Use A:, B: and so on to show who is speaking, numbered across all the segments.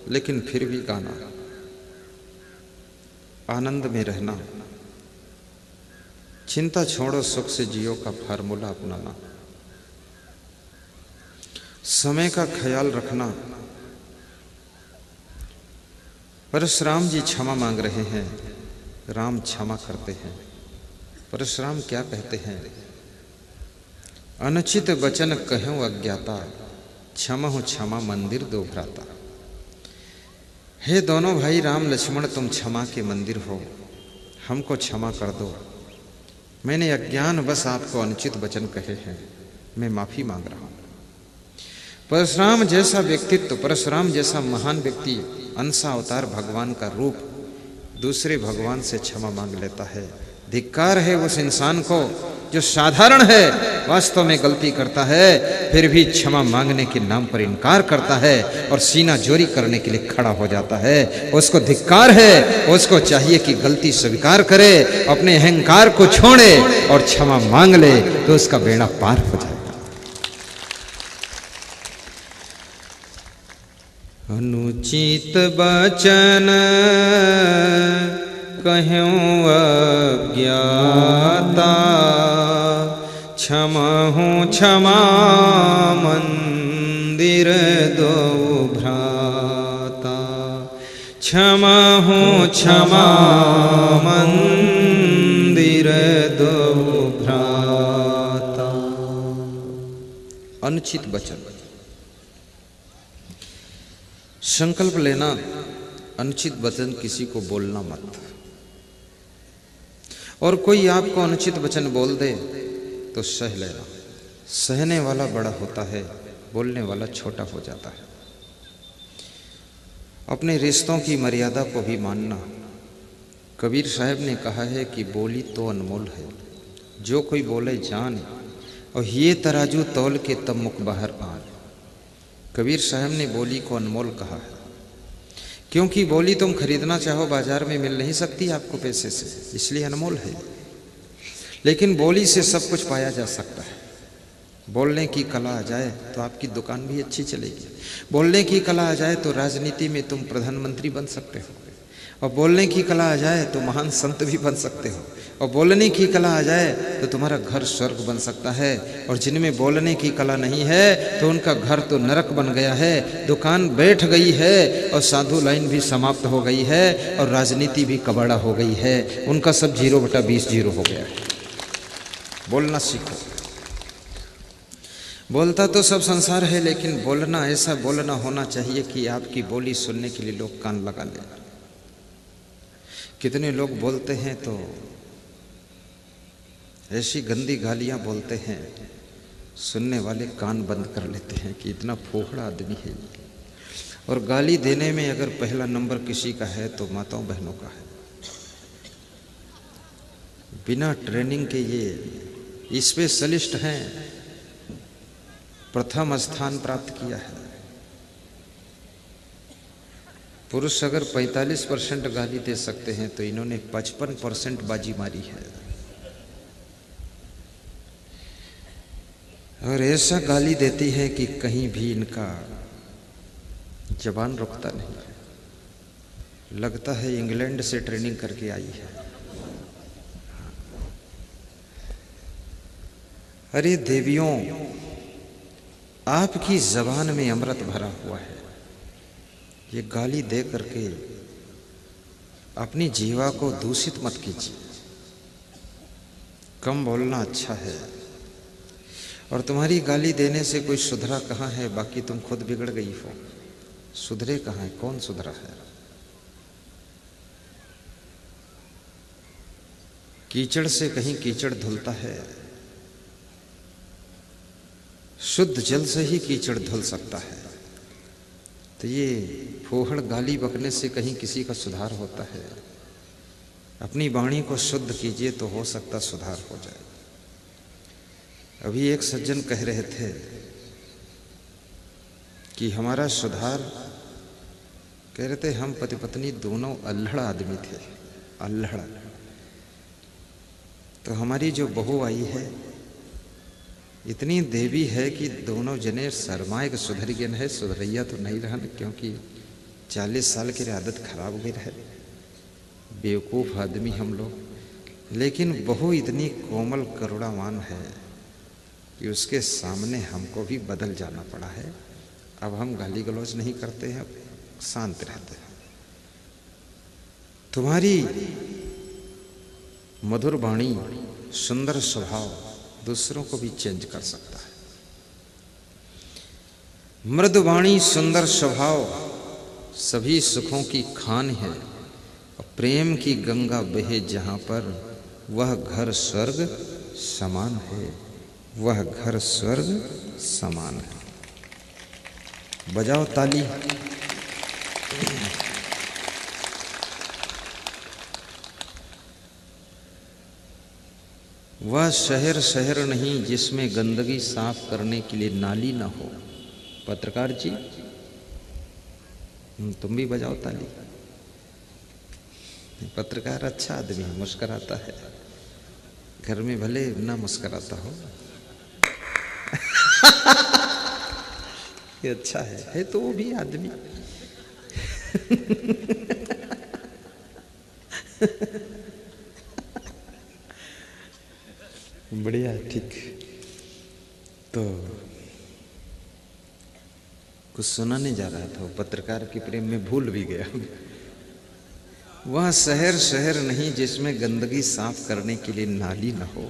A: लेकिन फिर भी गाना, आनंद में रहना, चिंता छोड़ो सुख से जियो का फार्मूला अपनाना, समय का ख्याल रखना। परशुराम जी क्षमा मांग रहे हैं, राम क्षमा करते हैं। परशुराम क्या कहते हैं? अनुचित वचन कहूँ अज्ञाता, क्षमहु क्षमा मंदिर दो भ्राता। हे दोनों भाई राम लक्ष्मण, तुम क्षमा के मंदिर हो, हमको क्षमा कर दो। मैंने अज्ञान बस आपको अनुचित वचन कहे हैं, मैं माफी मांग रहा हूं। परशुराम जैसा व्यक्तित्व, परशुराम जैसा महान व्यक्ति, अंशा अवतार भगवान का रूप, दूसरे भगवान से क्षमा मांग लेता है। धिक्कार है उस इंसान को जो साधारण है, वास्तव में गलती करता है, फिर भी क्षमा मांगने के नाम पर इनकार करता है और सीना जोरी करने के लिए खड़ा हो जाता है। उसको धिक्कार है, उसको चाहिए कि गलती स्वीकार करे, अपने अहंकार को छोड़े और क्षमा मांग ले, तो उसका बेड़ा पार हो जाएगा। अनुचित वचन कहूँ अज्ञाता, क्षमहु क्षमा मंदिर दो भ्राता। क्षमहु क्षमा मंदिर दो भ्राता। अनुचित वचन, संकल्प लेना, अनुचित वचन किसी को बोलना मत। और कोई आपको अनुचित वचन बोल दे तो सह लेना। सहने वाला बड़ा होता है, बोलने वाला छोटा हो जाता है। अपने रिश्तों की मर्यादा को भी मानना। कबीर साहब ने कहा है कि बोली तो अनमोल है, जो कोई बोले जान, और ये तराजू तौल के तब मुख बाहर आन। कबीर साहब ने बोली को अनमोल कहा है, क्योंकि बोली तुम खरीदना चाहो बाजार में मिल नहीं सकती आपको पैसे से, इसलिए अनमोल है। लेकिन बोली से सब कुछ पाया जा सकता है। बोलने की कला आ जाए तो आपकी दुकान भी अच्छी चलेगी। बोलने की कला आ जाए तो राजनीति में तुम प्रधानमंत्री बन सकते हो, और बोलने की कला आ जाए तो महान संत भी बन सकते हो, और बोलने की कला आ जाए तो तुम्हारा घर स्वर्ग बन सकता है। और जिनमें बोलने की कला नहीं है तो उनका घर तो नरक बन गया है, दुकान बैठ गई है, और साधु लाइन भी समाप्त हो गई है, और राजनीति भी कबाड़ा हो गई है। उनका सब 0/20 जीरो हो गया है। बोलना सीखो। बोलता तो सब संसार है, लेकिन बोलना ऐसा बोलना होना चाहिए कि आपकी बोली सुनने के लिए लोग कान लगा लें। कितने लोग बोलते हैं तो ऐसी गंदी गालियां बोलते हैं, सुनने वाले कान बंद कर लेते हैं कि इतना फोहड़ा आदमी है। और गाली देने में अगर पहला नंबर किसी का है तो माताओं बहनों का है। बिना ट्रेनिंग के ये स्पेशलिस्ट हैं, प्रथम स्थान प्राप्त किया है। पुरुष अगर 45% गाली दे सकते हैं तो इन्होंने 55% बाजी मारी है। और ऐसा गाली देती है कि कहीं भी इनका जबान रुकता नहीं है। लगता है इंग्लैंड से ट्रेनिंग करके आई है। अरे देवियों, आपकी जबान में अमृत भरा हुआ है। ये गाली दे करके अपनी जीवा को दूषित मत कीजिए। कम बोलना अच्छा है। और तुम्हारी गाली देने से कोई सुधरा कहाँ है? बाकी तुम खुद बिगड़ गई हो। सुधरे कहाँ है? कौन सुधरा है? कीचड़ से कहीं कीचड़ धुलता है? शुद्ध जल से ही कीचड़ धुल सकता है। तो ये फोहड़ गाली बकने से कहीं किसी का सुधार होता है? अपनी वाणी को शुद्ध कीजिए तो हो सकता सुधार हो जाए। अभी एक सज्जन कह रहे थे कि हमारा सुधार, कह रहे थे हम पति पत्नी दोनों अल्हड़ आदमी थे, अल्हड़। तो हमारी जो बहू आई है इतनी देवी है कि दोनों जने शर्माए के सुधर गए है। सुधरैया तो नहीं रहन, क्योंकि 40 साल की आदत खराब हो गई है। बेवकूफ़ आदमी हम लोग, लेकिन बहू इतनी कोमल करुणावान है कि उसके सामने हमको भी बदल जाना पड़ा है। अब हम गाली गलौज नहीं करते हैं, शांत रहते हैं। तुम्हारी मधुर वाणी, सुंदर स्वभाव दूसरों को भी चेंज कर सकता है। मृदु वाणी, सुंदर स्वभाव सभी सुखों की खान है। प्रेम की गंगा बहे जहां पर, वह घर स्वर्ग समान है, वह घर स्वर्ग समान है। बजाओ ताली। वह शहर शहर नहीं जिसमें गंदगी साफ करने के लिए नाली ना हो। पत्रकार जी, तुम भी बजाओ ताली। पत्रकार अच्छा आदमी है, मुस्कुराता है। घर में भले ना मुस्कुराता हो ये अच्छा है तो वो भी आदमी बढ़िया, ठीक। तो कुछ सुनाने जा रहा था, पत्रकार के प्रेम में भूल भी गया। वह शहर शहर नहीं जिसमें गंदगी साफ करने के लिए नाली न हो,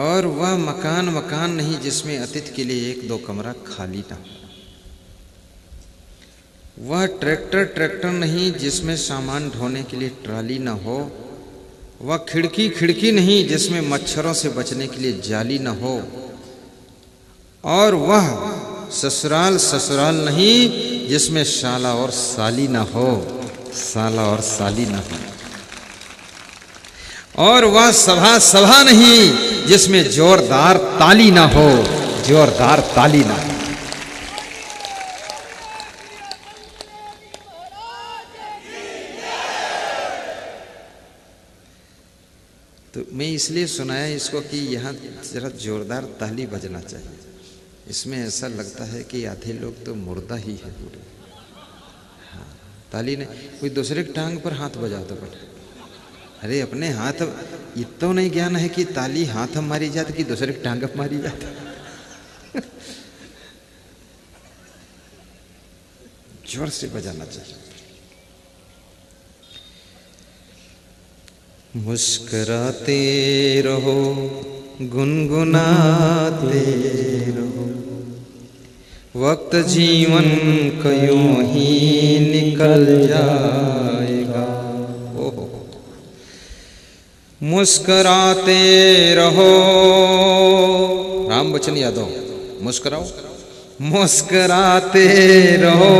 A: और वह मकान मकान नहीं जिसमें अतिथि के लिए 1-2 कमरा खाली न हो। वह ट्रैक्टर ट्रैक्टर नहीं जिसमें सामान ढोने के लिए ट्राली न हो। वह खिड़की खिड़की नहीं जिसमें मच्छरों से बचने के लिए जाली न हो। और वह ससुराल ससुराल नहीं जिसमें साला और साली न हो, साला और साली न हो। और वह सभा सभा नहीं जिसमें जोरदार ताली ना हो, जोरदार ताली ना हो। तो मैं इसलिए सुनाया इसको कि यहाँ जरा जोरदार ताली बजना चाहिए। इसमें ऐसा लगता है कि आधे लोग तो मुर्दा ही है पूरे। हाँ, ताली ने कोई दूसरे की टांग पर हाथ बजा दो बेटा। अरे अपने हाथ इतना नहीं ज्ञान है कि ताली हाथ हम मारी जाती कि दूसरे की टांग मारी जाती। जोर से बजाना चाहिए। मुस्कुराते रहो, गुनगुनाते रहो, वक्त जीवन का यूं ही निकल जाएगा। ओहो, मुस्कुराते रहो। राम बच्चन यादव, मुस्कुराओ, मुस्कुराते रहो।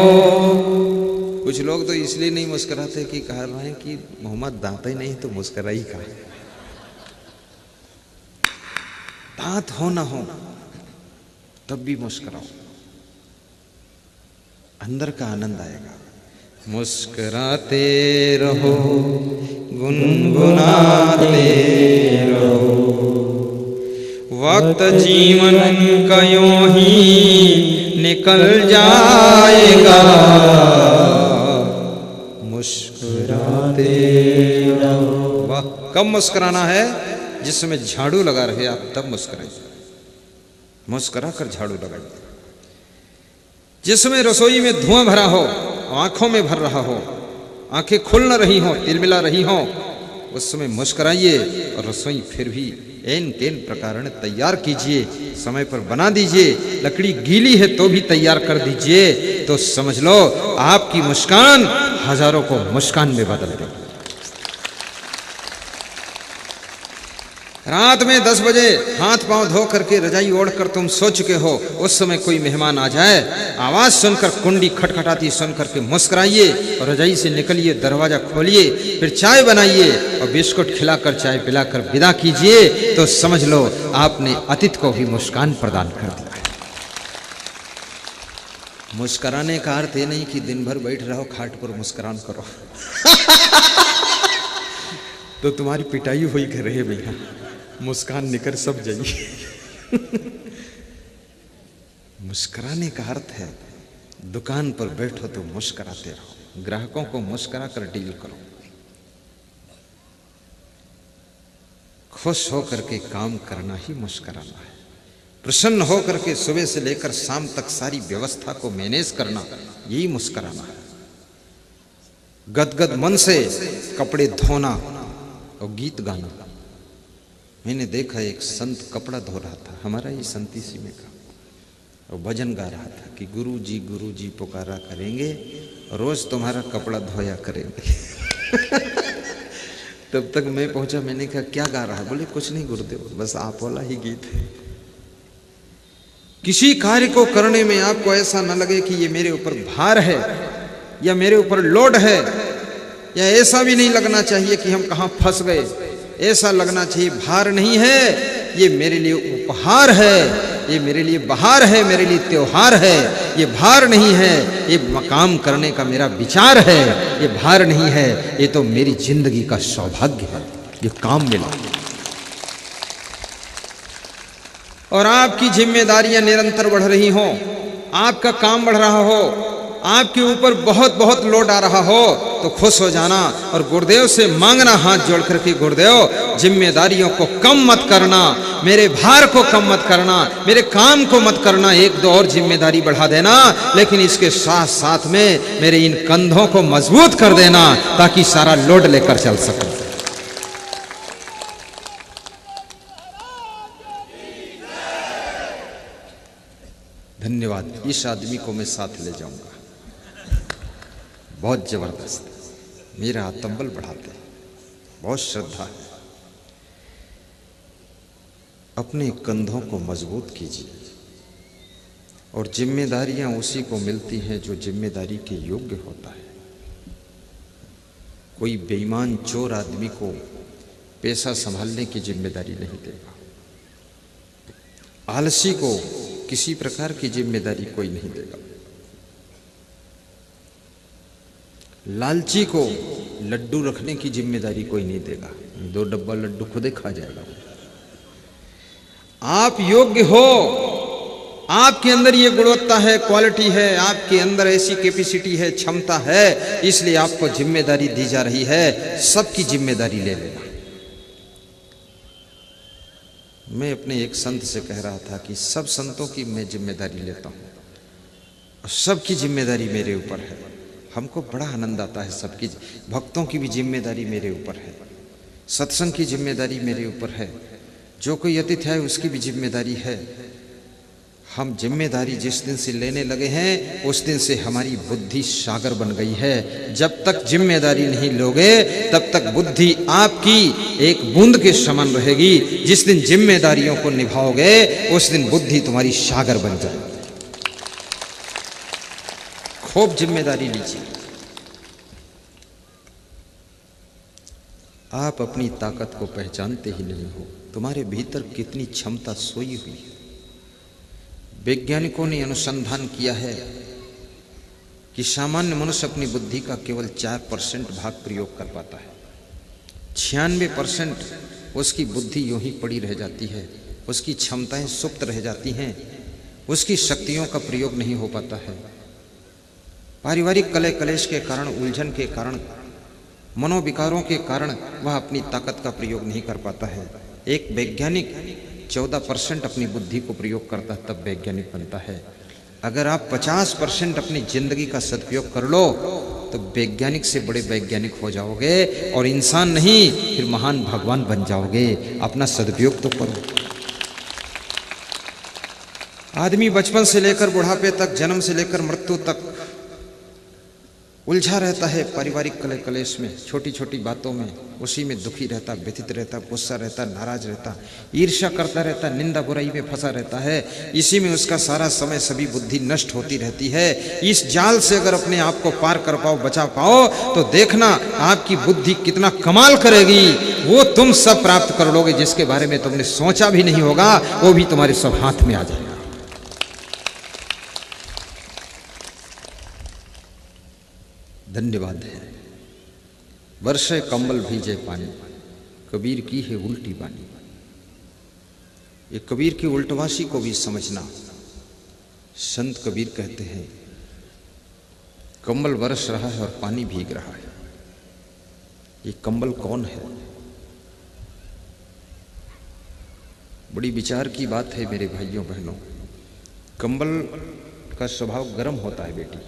A: कुछ लोग तो इसलिए नहीं मुस्कुराते कि कह रहे हैं कि मोहम्मद दांत ही नहीं तो मुस्कुराई का। दांत हो ना हो तब भी मुस्कुराओ, अंदर का आनंद आएगा। मुस्कुराते रहो, गुनगुनाते रहो, वक्त जीवन का यूं ही निकल जाएगा। मुस्कुराते रहो। वाह, कब मुस्कुराना है? जिस समय झाड़ू लगा रहे आप तब मुस्कुराइए, मुस्कुरा कर झाड़ू लगाइए। जिस समय रसोई में धुआं भरा हो, आंखों में भर रहा हो, आंखें खुल न रही हो, तिलमिला रही हो, उस समय मुस्कुराइए और रसोई फिर भी एन तेन प्रकार तैयार कीजिए, समय पर बना दीजिए। लकड़ी गीली है तो भी तैयार कर दीजिए, तो समझ लो आपकी मुस्कान हजारों को मुस्कान में बदल देगी। रात में 10 बजे हाथ पांव धो करके रजाई ओढ़ कर तुम सो चुके हो, उस समय कोई मेहमान आ जाए, आवाज सुनकर, कुंडी खटखटाती सुनकर के मुस्कुराइए और रजाई से निकलिए, दरवाजा खोलिए, फिर चाय बनाइए और बिस्कुट खिलाकर चाय पिलाकर विदा कीजिए, तो समझ लो आपने अतिथि को भी मुस्कान प्रदान कर दिया। मुस्कुराने का अर्थ ये नहीं कि दिन भर बैठ रहो खाट पर मुस्कुरान करो। तो तुम्हारी पिटाई हुई कर रहे भैया, मुस्कान निकर सब जाइए। मुस्कुराने का अर्थ है दुकान पर बैठो तो मुस्कुराते रहो, ग्राहकों को मुस्कुरा कर डील करो, खुश होकर के काम करना ही मुस्कुराना है। प्रसन्न होकर के सुबह से लेकर शाम तक सारी व्यवस्था को मैनेज करना, यही मुस्कुराना है। गदगद मन से कपड़े धोना और गीत गाना। मैंने देखा एक संत कपड़ा धो रहा था, हमारा ही संत इसी में का, और भजन गा रहा था कि गुरु जी पुकारा करेंगे, रोज तुम्हारा कपड़ा धोया करेंगे। तब तक मैं पहुंचा, मैंने कहा क्या गा रहा है? बोले कुछ नहीं गुरुदेव, बस आप वाला ही गीत है। किसी कार्य को करने में आपको ऐसा न लगे कि ये मेरे ऊपर भार है या मेरे ऊपर लोड है, या ऐसा भी नहीं लगना चाहिए कि हम कहां फंस गए। ऐसा लगना चाहिए भार नहीं है, ये मेरे लिए उपहार है, ये मेरे लिए बहार है, मेरे लिए त्योहार है। ये भार नहीं है, ये काम करने का मेरा विचार है। ये भार नहीं है, ये तो मेरी जिंदगी का सौभाग्य है, ये काम मिला। और आपकी जिम्मेदारियां निरंतर बढ़ रही हो, आपका काम बढ़ रहा हो, आपके ऊपर बहुत बहुत लोड आ रहा हो, तो खुश हो जाना और गुरुदेव से मांगना हाथ जोड़ करके, गुरुदेव जिम्मेदारियों को कम मत करना, मेरे भार को कम मत करना, मेरे काम को मत करना, एक दो और जिम्मेदारी बढ़ा देना, लेकिन इसके साथ साथ में मेरे इन कंधों को मजबूत कर देना ताकि सारा लोड लेकर चल सकूं। धन्यवाद। इस आदमी को मैं साथ ले जाऊंगा, बहुत जबरदस्त, मेरा आत्मबल बढ़ाते, बहुत श्रद्धा है। अपने कंधों को मजबूत कीजिए, और जिम्मेदारियां उसी को मिलती हैं जो जिम्मेदारी के योग्य होता है। कोई बेईमान चोर आदमी को पैसा संभालने की जिम्मेदारी नहीं देगा, आलसी को किसी प्रकार की जिम्मेदारी कोई नहीं देगा, लालची को लड्डू रखने की जिम्मेदारी कोई नहीं देगा, 2 डब्बा लड्डू खुद ही खा जाएगा। आप योग्य हो, आपके अंदर ये गुणवत्ता है, क्वालिटी है, आपके अंदर ऐसी कैपेसिटी है, क्षमता है, इसलिए आपको जिम्मेदारी दी जा रही है। सबकी जिम्मेदारी ले लेना। मैं अपने एक संत से कह रहा था कि सब संतों की मैं जिम्मेदारी लेता हूँ और सबकी जिम्मेदारी मेरे ऊपर है। हमको बड़ा आनंद आता है, सबकी भक्तों की भी जिम्मेदारी मेरे ऊपर है, सत्संग की जिम्मेदारी मेरे ऊपर है, जो कोई अतिथि है उसकी भी जिम्मेदारी है। हम जिम्मेदारी जिस दिन से लेने लगे हैं उस दिन से हमारी बुद्धि सागर बन गई है। जब तक जिम्मेदारी नहीं लोगे तब तक बुद्धि आपकी एक बूंद के समान रहेगी। जिस दिन जिम्मेदारियों को निभाओगे उस दिन बुद्धि तुम्हारी सागर बन जाएगी। खूब जिम्मेदारी लीजिए। आप अपनी ताकत को पहचानते ही नहीं हो, तुम्हारे भीतर कितनी क्षमता सोई हुई है। वैज्ञानिकों ने अनुसंधान किया है कि सामान्य मनुष्य अपनी बुद्धि का केवल 4% भाग प्रयोग कर पाता है। 96% उसकी बुद्धि यूं ही पड़ी रह जाती है, उसकी क्षमताएं सुप्त रह जाती हैं, उसकी शक्तियों का प्रयोग नहीं हो पाता है। पारिवारिक कलह कलेश के कारण, उलझन के कारण, मनोविकारों के कारण वह अपनी ताकत का प्रयोग नहीं कर पाता है। एक वैज्ञानिक 14% अपनी बुद्धि को प्रयोग करता है तब वैज्ञानिक बनता है। अगर आप 50% अपनी जिंदगी का सदुपयोग कर लो तो वैज्ञानिक से बड़े वैज्ञानिक हो जाओगे और इंसान नहीं फिर महान भगवान बन जाओगे। अपना सदुपयोग तो करो। आदमी बचपन से लेकर बुढ़ापे तक, जन्म से लेकर मृत्यु तक उलझा रहता है पारिवारिक कलह कलेश में, छोटी छोटी बातों में, उसी में दुखी रहता, व्यथित रहता, गुस्सा रहता, नाराज रहता, ईर्ष्या करता रहता, निंदा बुराई में फंसा रहता है। इसी में उसका सारा समय सभी बुद्धि नष्ट होती रहती है। इस जाल से अगर अपने आप को पार कर पाओ, बचा पाओ, तो देखना आपकी बुद्धि कितना कमाल करेगी। वो तुम सब प्राप्त कर लोगे जिसके बारे में तुमने सोचा भी नहीं होगा, वो भी तुम्हारे सब हाथ में आ जाएगा। धन्यवाद है। वर्षे कंबल भीजे पानी, कबीर की है उल्टी बानी। ये कबीर की उल्टवासी को भी समझना। संत कबीर कहते हैं कंबल बरस रहा है और पानी भीग रहा है। ये कंबल कौन है? बड़ी विचार की बात है मेरे भाइयों बहनों। कंबल का स्वभाव गर्म होता है बेटी,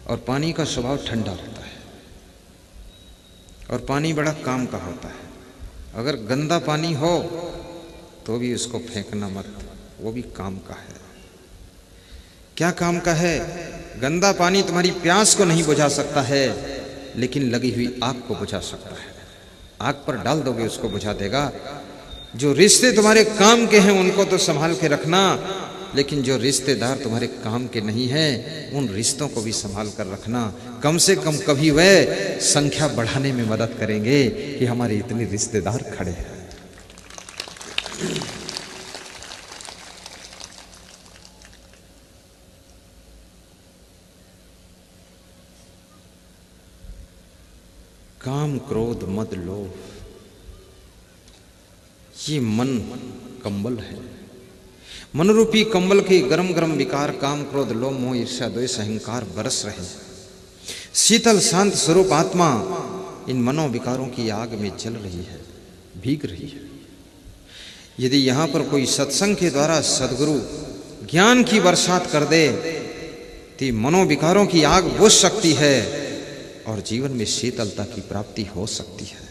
A: और पानी का स्वभाव ठंडा होता है। और पानी बड़ा काम का होता है। अगर गंदा पानी हो तो भी उसको फेंकना मत, वो भी काम का है। क्या काम का है? गंदा पानी तुम्हारी प्यास को नहीं बुझा सकता है, लेकिन लगी हुई आग को बुझा सकता है। आग पर डाल दोगे उसको बुझा देगा। जो रिश्ते तुम्हारे काम के हैं उनको तो संभाल के रखना, लेकिन जो रिश्तेदार तुम्हारे काम के नहीं हैं उन रिश्तों को भी संभाल कर रखना। कम से कम कभी वह संख्या बढ़ाने में मदद करेंगे कि हमारे इतने रिश्तेदार खड़े हैं। काम, क्रोध, मद, लोभ, ये मन कंबल है। मन रूपी कंबल के गरम गरम विकार काम, क्रोध, लोभ, मोह, ईर्ष्या, द्वेष, अहंकार बरस रहे हैं। शीतल शांत स्वरूप आत्मा इन मनो विकारों की आग में जल रही है, भीग रही है। यदि यहाँ पर कोई सत्संग के द्वारा सद्गुरु ज्ञान की बरसात कर दे तो मनोविकारों की आग बुझ सकती है और जीवन में शीतलता की प्राप्ति हो सकती है।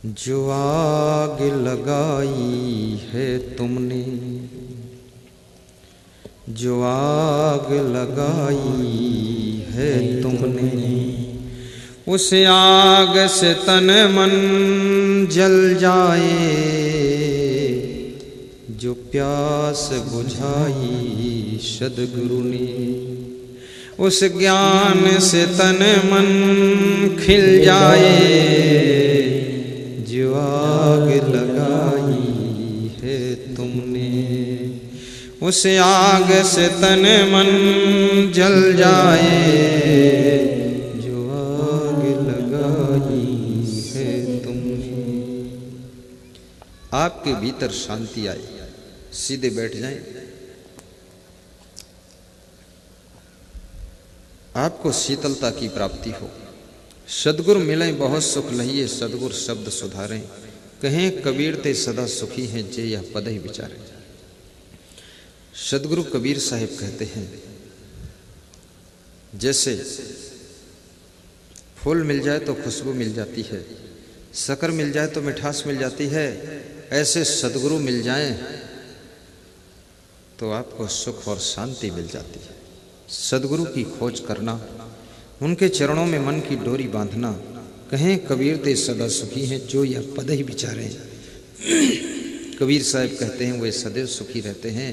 A: जो आग लगाई है तुमने, जो आग लगाई है तुमने, उस आग से तन मन जल जाए। जो प्यास बुझाई सद्गुरु ने, उस ज्ञान से तन मन खिल जाए। जो आग लगाई है तुमने, उस आग से तन मन जल जाए। जो आग लगाई है तुमने। आपके भीतर शांति आए, सीधे बैठ जाएं। आपको शीतलता की प्राप्ति हो। सद्गुरु मिले बहुत सुख लहिए, सद्गुरु शब्द सुधारें। कहें कबीर ते सदा सुखी हैं, जे यह पद ही विचारें। सद्गुरु कबीर साहिब कहते हैं, जैसे फूल मिल जाए तो खुशबू मिल जाती है, शक्कर मिल जाए तो मिठास मिल जाती है, ऐसे सद्गुरु मिल जाएं तो आपको सुख और शांति मिल जाती है। सद्गुरु की खोज करना, उनके चरणों में मन की डोरी बांधना। कहें कबीर ते सदा सुखी हैं, जो यह पद ही विचारें। कबीर साहब कहते हैं वे सदैव सुखी रहते हैं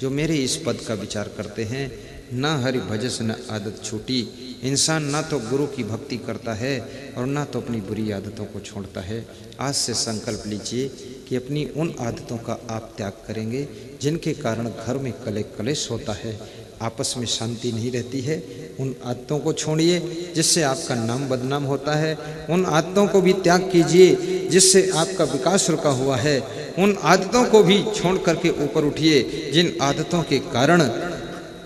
A: जो मेरे इस पद का विचार करते हैं। ना हरि भजस न आदत छूटी। इंसान ना तो गुरु की भक्ति करता है और ना तो अपनी बुरी आदतों को छोड़ता है। आज से संकल्प लीजिए कि अपनी उन आदतों का आप त्याग करेंगे जिनके कारण घर में कलेश होता है, आपस में शांति नहीं रहती है। उन आदतों को छोड़िए जिससे आपका नाम बदनाम होता है। उन आदतों को भी त्याग कीजिए जिससे आपका विकास रुका हुआ है। उन आदतों को भी छोड़ करके ऊपर उठिए जिन आदतों के कारण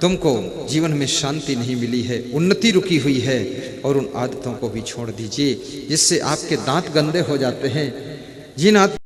A: तुमको जीवन में शांति नहीं मिली है, उन्नति रुकी हुई है। और उन आदतों को भी छोड़ दीजिए जिससे आपके दांत गंदे हो जाते हैं। जिन